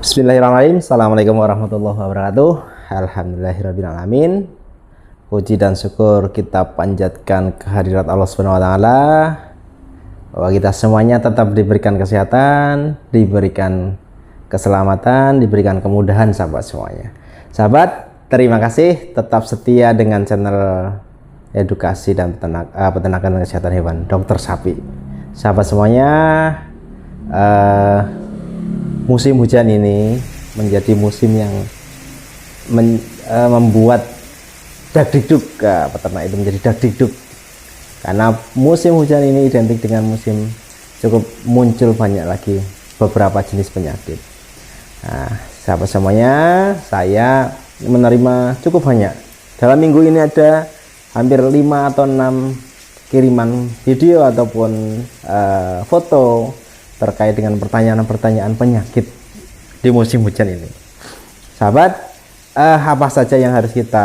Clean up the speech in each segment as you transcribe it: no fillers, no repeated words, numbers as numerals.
Bismillahirrahmanirrahim. Assalamualaikum warahmatullahi wabarakatuh. Alhamdulillahirrahmanirrahim. Puji dan syukur kita panjatkan kehadirat Allah Subhanahu wa taala bahwa kita semuanya tetap diberikan kesehatan, diberikan keselamatan, diberikan kemudahan sahabat semuanya. Sahabat, terima kasih tetap setia dengan channel edukasi dan peternakan dan kesehatan hewan Dokter Sapi. Sahabat semuanya, musim hujan ini menjadi musim yang membuat dagdikduk, peternak itu menjadi dagdikduk karena musim hujan ini identik dengan musim cukup muncul banyak lagi beberapa jenis penyakit. Nah, sahabat semuanya, saya menerima cukup banyak. Dalam minggu ini ada hampir 5 atau 6 kiriman video ataupun foto terkait dengan pertanyaan-pertanyaan penyakit di musim hujan ini. Sahabat, apa saja yang harus kita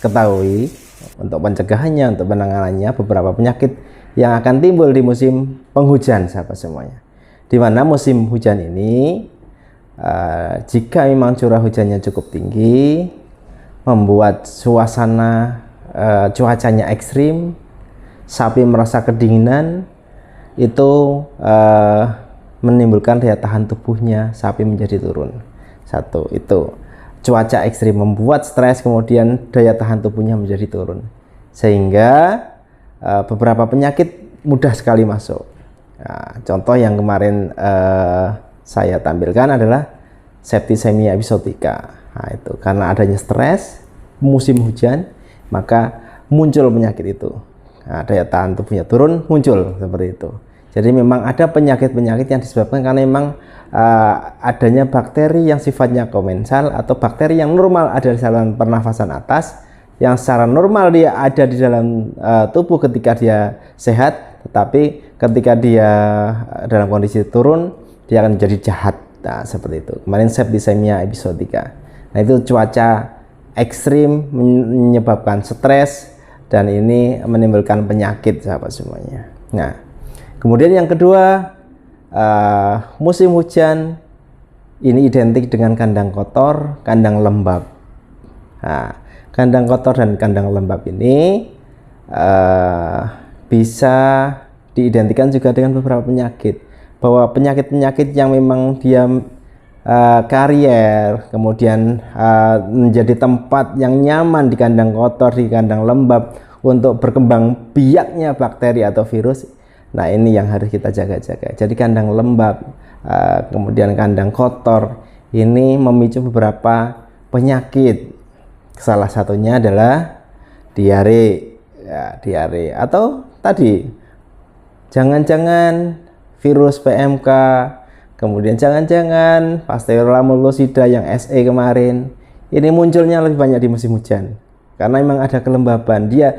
ketahui untuk pencegahannya, untuk penanganannya beberapa penyakit yang akan timbul di musim penghujan, sahabat semuanya. Di mana musim hujan ini, jika memang curah hujannya cukup tinggi, membuat suasana cuacanya ekstrim, sapi merasa kedinginan, itu menimbulkan daya tahan tubuhnya sapi menjadi turun. Satu, itu cuaca ekstrim membuat stres, kemudian daya tahan tubuhnya menjadi turun, sehingga beberapa penyakit mudah sekali masuk. Nah, contoh yang kemarin saya tampilkan adalah septicemia epizootика. Nah, itu karena adanya stres musim hujan, maka muncul penyakit itu. Nah, daya tahan tubuhnya turun, muncul seperti itu. Jadi memang ada penyakit-penyakit yang disebabkan karena memang adanya bakteri yang sifatnya komensal atau bakteri yang normal ada di saluran pernafasan atas, yang secara normal dia ada di dalam tubuh ketika dia sehat, tetapi ketika dia dalam kondisi turun, dia akan menjadi jahat. Nah, seperti itu. Kemarin septicemia epizootika. Nah, itu cuaca ekstrim menyebabkan stres dan ini menimbulkan penyakit, sahabat semuanya. Nah, kemudian yang kedua, musim hujan ini identik dengan kandang kotor, kandang lembab. Nah, kandang kotor dan kandang lembab ini bisa diidentikan juga dengan beberapa penyakit. Bahwa penyakit-penyakit yang memang dia karier, kemudian menjadi tempat yang nyaman di kandang kotor, di kandang lembab untuk berkembang biaknya bakteri atau virus. Nah, ini yang harus kita jaga-jaga. Jadi kandang lembab, kemudian kandang kotor, ini memicu beberapa penyakit. Salah satunya adalah diare, ya, diare. Atau tadi, jangan-jangan virus PMK, kemudian jangan-jangan Pasteurella mullusida yang SE kemarin, ini munculnya lebih banyak di musim hujan. Karena memang ada kelembaban, dia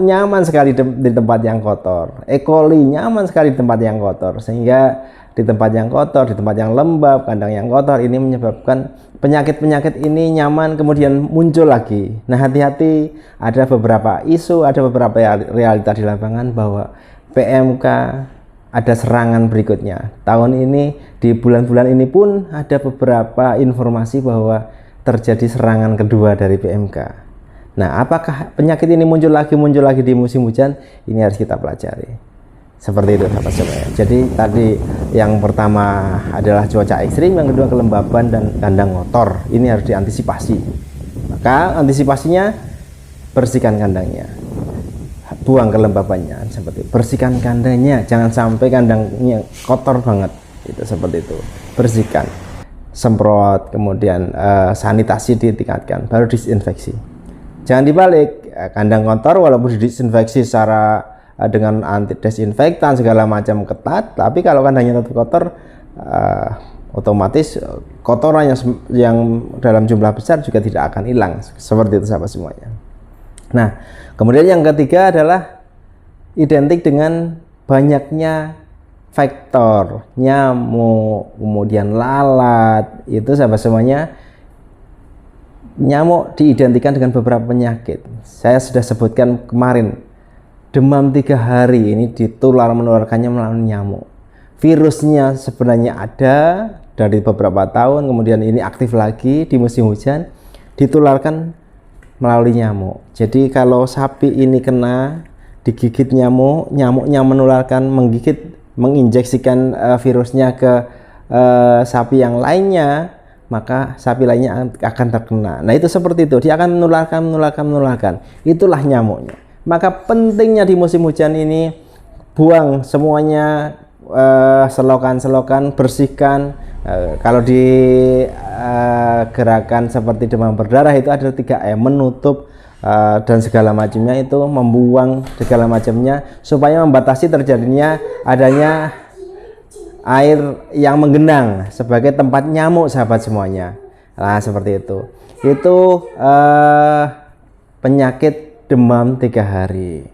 nyaman sekali di tempat yang kotor. E. coli nyaman sekali di tempat yang kotor, sehingga di tempat yang kotor, di tempat yang lembab, kandang yang kotor, ini menyebabkan penyakit-penyakit ini nyaman kemudian muncul lagi. Nah, hati-hati, ada beberapa isu, ada beberapa realita di lapangan bahwa PMK ada serangan berikutnya. Tahun ini, di bulan-bulan ini pun ada beberapa informasi bahwa terjadi serangan kedua dari PMK. Nah, apakah penyakit ini muncul lagi di musim hujan? Ini harus kita pelajari. Seperti itu, sahabat semuanya. Jadi tadi yang pertama adalah cuaca ekstrim, yang kedua kelembaban dan kandang kotor. Ini harus diantisipasi. Maka antisipasinya, bersihkan kandangnya, buang kelembabannya, seperti itu. Bersihkan kandangnya, jangan sampai kandangnya kotor banget. Itu seperti itu. Bersihkan, semprot, kemudian sanitasi ditingkatkan, baru disinfeksi. Jangan dibalik, kandang kotor walaupun disinfeksi secara dengan anti desinfektan segala macam ketat, tapi kalau kandangnya tetap kotor, otomatis kotoran yang dalam jumlah besar juga tidak akan hilang. Seperti itu, sahabat semuanya. Nah, kemudian yang ketiga adalah identik dengan banyaknya faktor, nyamuk, kemudian lalat. Itu, sahabat semuanya, nyamuk diidentikan dengan beberapa penyakit. Saya sudah sebutkan kemarin demam 3 hari ini menularkannya melalui nyamuk. Virusnya sebenarnya ada dari beberapa tahun, kemudian ini aktif lagi di musim hujan, ditularkan melalui nyamuk. Jadi kalau sapi ini kena digigit nyamuk, nyamuknya menularkan, menginjeksikan virusnya ke sapi yang lainnya, maka sapi lainnya akan terkena. Nah itu seperti itu, dia akan menularkan. Itulah nyamuknya. Maka pentingnya di musim hujan ini, buang semuanya, selokan-selokan, bersihkan. Kalau di gerakan seperti demam berdarah itu ada 3M, menutup dan segala macamnya, itu membuang segala macamnya supaya membatasi terjadinya adanya air yang menggenang sebagai tempat nyamuk, sahabat semuanya. Nah seperti itu penyakit demam 3 hari.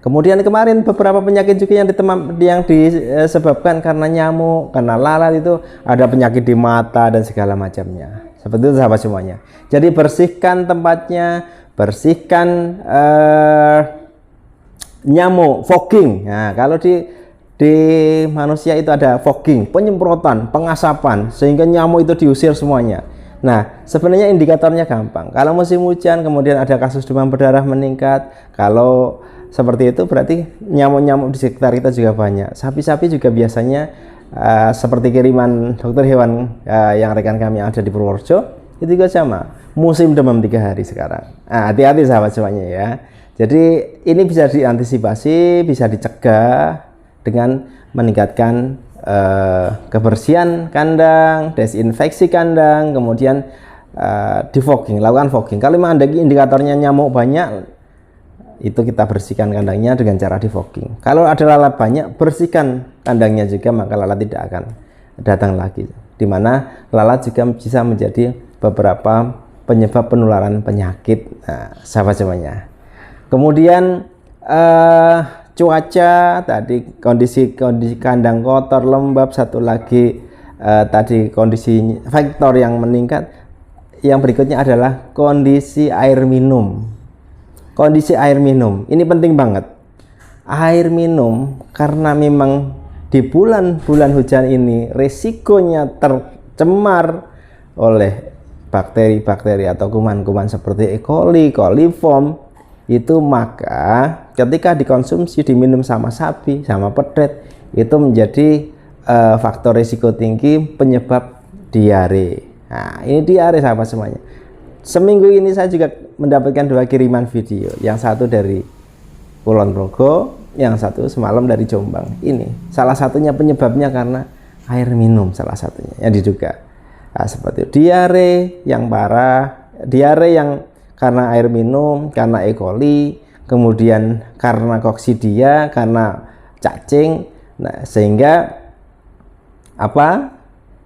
Kemudian kemarin beberapa penyakit juga yang disebabkan karena nyamuk, karena lalat, itu ada penyakit di mata dan segala macamnya. Seperti itu sahabat semuanya. Jadi bersihkan tempatnya, bersihkan nyamuk, fogging. Nah kalau di manusia itu ada fogging, penyemprotan, pengasapan, sehingga nyamuk itu diusir semuanya. Nah sebenarnya indikatornya gampang. Kalau musim hujan kemudian ada kasus demam berdarah meningkat, kalau seperti itu berarti nyamuk-nyamuk di sekitar kita juga banyak. Sapi-sapi juga biasanya seperti kiriman dokter hewan yang rekan kami yang ada di Purworejo, itu juga sama, musim demam 3 hari sekarang. Nah, hati-hati sahabat semuanya ya. Jadi ini bisa diantisipasi, bisa dicegah dengan meningkatkan kebersihan kandang, desinfeksi kandang, kemudian di fogging, lakukan fogging. Kalau memang ada indikatornya nyamuk banyak, itu kita bersihkan kandangnya dengan cara di fogging. Kalau ada lalat banyak, bersihkan kandangnya juga, maka lalat tidak akan datang lagi. Dimana lalat juga bisa menjadi beberapa penyebab penularan penyakit, sahabat semuanya. Kemudian cuaca tadi, kondisi kandang kotor, lembab, satu lagi tadi kondisi faktor yang meningkat. Yang berikutnya adalah kondisi air minum. Kondisi air minum ini penting banget. Air minum, karena memang di bulan-bulan hujan ini resikonya tercemar oleh bakteri-bakteri atau kuman-kuman seperti E. coli, coliform itu, maka ketika dikonsumsi, diminum sama sapi, sama pedet, itu menjadi faktor risiko tinggi penyebab diare. Nah ini diare sahabat semuanya. Seminggu ini saya juga mendapatkan 2 kiriman video, yang satu dari Kulon Progo, yang satu semalam dari Jombang. Ini salah satunya penyebabnya karena air minum, salah satunya yang diduga. Nah, seperti itu. Diare yang parah, diare yang karena air minum, karena E. coli, kemudian karena koksidia, karena cacing. Nah sehingga apa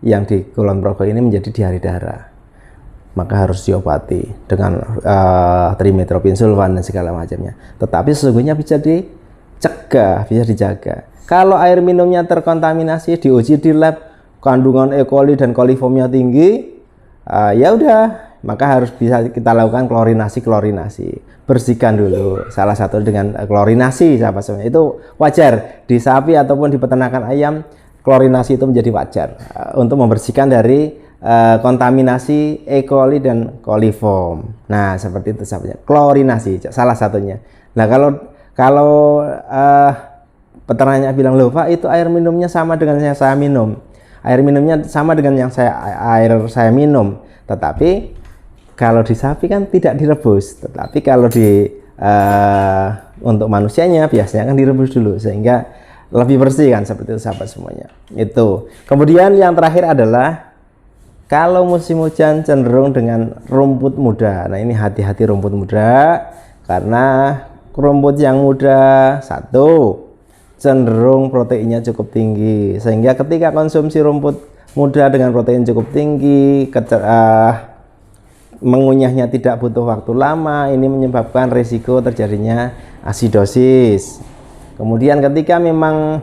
yang di Kulon Progo ini menjadi diare darah, maka harus diobati dengan trimetoprim sulfan dan segala macamnya. Tetapi sesungguhnya bisa dicegah, bisa dijaga. Kalau air minumnya terkontaminasi, diuji di lab, kandungan E. coli dan coliformnya tinggi, ya udah, maka harus bisa kita lakukan klorinasi. Bersihkan dulu, salah satu dengan klorinasi, sahabat semuanya. Itu wajar di sapi ataupun di peternakan ayam, klorinasi itu menjadi wajar untuk membersihkan dari kontaminasi E. coli dan coliform. Nah seperti itu sahabatnya, klorinasi salah satunya. Nah kalau peternaknya bilang, loh Pak, itu air minumnya sama dengan yang saya minum, air minumnya sama dengan yang saya minum, tetapi kalau di sapi kan tidak direbus, tetapi kalau untuk manusianya biasanya kan direbus dulu sehingga lebih bersih kan, seperti itu sahabat semuanya. Itu. Kemudian yang terakhir adalah kalau musim hujan cenderung dengan rumput muda. Nah ini hati-hati rumput muda, karena rumput yang muda satu cenderung proteinnya cukup tinggi, sehingga ketika konsumsi rumput muda dengan protein cukup tinggi, mengunyahnya tidak butuh waktu lama, ini menyebabkan risiko terjadinya asidosis. Kemudian ketika memang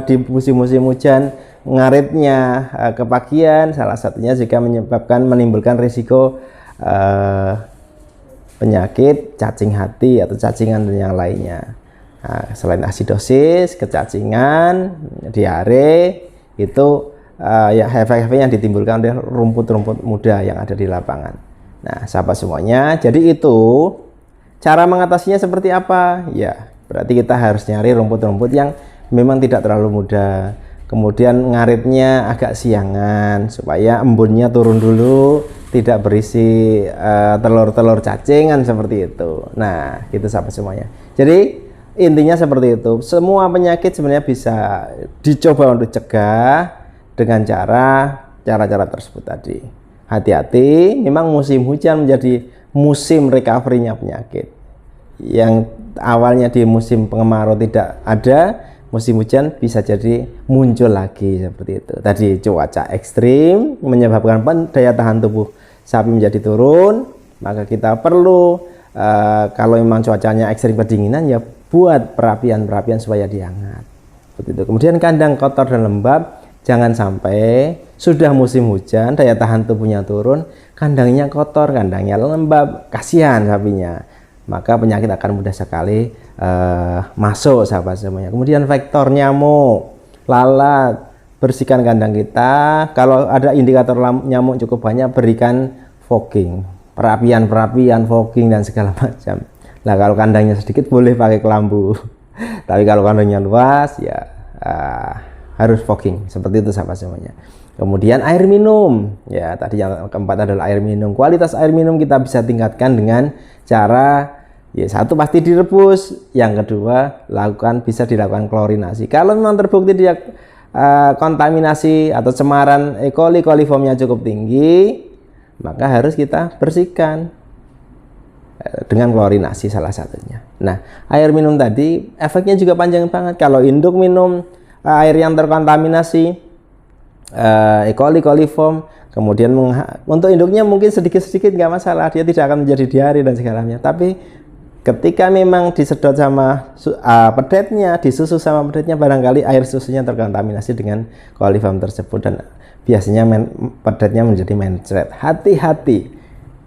di musim-musim hujan ngaritnya kepagian, salah satunya juga menimbulkan risiko penyakit cacing hati atau cacingan dan yang lainnya. Nah, selain asidosis, kecacingan, diare, itu ya efek-efek yang ditimbulkan oleh rumput-rumput muda yang ada di lapangan. Nah, sahabat semuanya, jadi itu cara mengatasinya seperti apa? Ya, berarti kita harus nyari rumput-rumput yang memang tidak terlalu muda. Kemudian ngaritnya agak siangan supaya embunnya turun dulu, tidak berisi telur-telur cacingan seperti itu. Nah, itu sahabat semuanya. Jadi intinya seperti itu. Semua penyakit sebenarnya bisa dicoba untuk cegah dengan cara-cara tersebut tadi. Hati-hati, memang musim hujan menjadi musim recovery-nya penyakit. Yang awalnya di musim kemarau tidak ada, musim hujan bisa jadi muncul lagi seperti itu. Tadi cuaca ekstrim menyebabkan daya tahan tubuh sapi menjadi turun, maka kita perlu kalau memang cuacanya ekstrim kedinginan ya buat perapian-perapian supaya dihangat. Seperti itu. Kemudian kandang kotor dan lembab, jangan sampai sudah musim hujan daya tahan tubuhnya turun, kandangnya kotor, kandangnya lembab, kasihan sapinya. Maka penyakit akan mudah sekali masuk sahabat semuanya. Kemudian faktor nyamuk, lalat, bersihkan kandang kita. Kalau ada indikator nyamuk cukup banyak, berikan fogging, perapian, fogging dan segala macam. Nah, kalau kandangnya sedikit boleh pakai kelambu. Tapi kalau kandangnya luas ya harus fogging. Seperti itu sahabat semuanya. Kemudian air minum. Ya, tadi yang keempat adalah air minum. Kualitas air minum kita bisa tingkatkan dengan cara ya satu pasti direbus, yang kedua bisa dilakukan klorinasi. Kalau memang terbukti dia kontaminasi atau cemaran E. coliformnya cukup tinggi, maka harus kita bersihkan dengan klorinasi salah satunya. Nah, air minum tadi efeknya juga panjang banget. Kalau induk minum air yang terkontaminasi E. coliform, kemudian untuk induknya mungkin sedikit-sedikit nggak masalah, dia tidak akan menjadi diare dan segalanya. Tapi ketika memang disedot sama pedetnya, disusu sama pedetnya, barangkali air susunya terkontaminasi dengan coliform tersebut dan biasanya pedetnya menjadi mencret. Hati-hati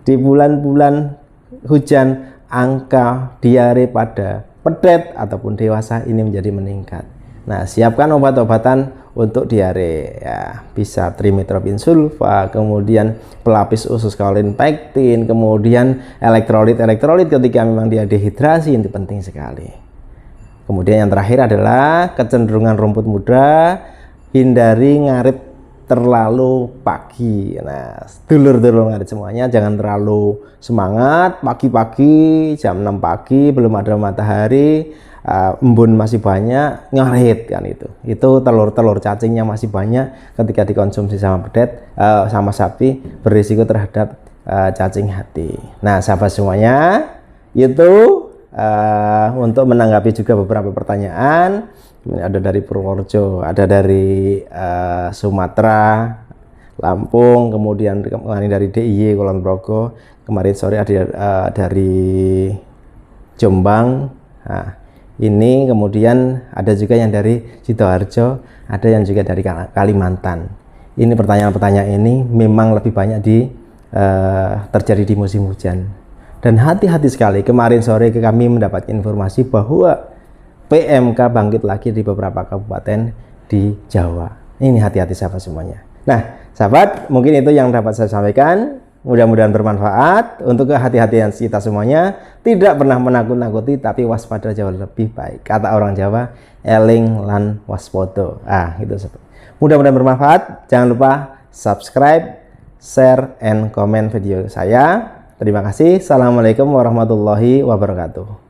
di bulan-bulan hujan, angka diare pada pedet ataupun dewasa ini menjadi meningkat. Nah, siapkan obat-obatan untuk diare ya, bisa trimetopin sulfa, kemudian pelapis usus kaolin pektin, kemudian elektrolit ketika memang dia dehidrasi, itu penting sekali. Kemudian yang terakhir adalah kecenderungan rumput muda, hindari ngarit terlalu pagi. Nah, dulur-dulur ngarit semuanya jangan terlalu semangat pagi-pagi jam 6 pagi belum ada matahari, embun masih banyak, ngarit kan itu telur-telur cacingnya masih banyak, ketika dikonsumsi sama pedet sama sapi berisiko terhadap cacing hati. Nah, sahabat semuanya, itu untuk menanggapi juga beberapa pertanyaan. Ada dari Purworejo, ada dari Sumatera, Lampung, kemudian dari DIY Kulon Progo, kemarin sore ada dari Jombang. Nah, ini kemudian ada juga yang dari Sidoarjo, ada yang juga dari Kalimantan. Ini pertanyaan-pertanyaan ini memang lebih banyak terjadi di musim hujan. Dan hati-hati sekali, kemarin sore kami mendapatkan informasi bahwa PMK bangkit lagi di beberapa kabupaten di Jawa. Ini hati-hati sahabat semuanya. Nah, sahabat, mungkin itu yang dapat saya sampaikan. Mudah-mudahan bermanfaat untuk kehati-hatian kita semuanya. Tidak pernah menakut-nakuti, tapi waspada jauh lebih baik. Kata orang Jawa, eling lan waspodo. Itu. Mudah-mudahan bermanfaat. Jangan lupa subscribe, share, and comment video saya. Terima kasih. Assalamualaikum warahmatullahi wabarakatuh.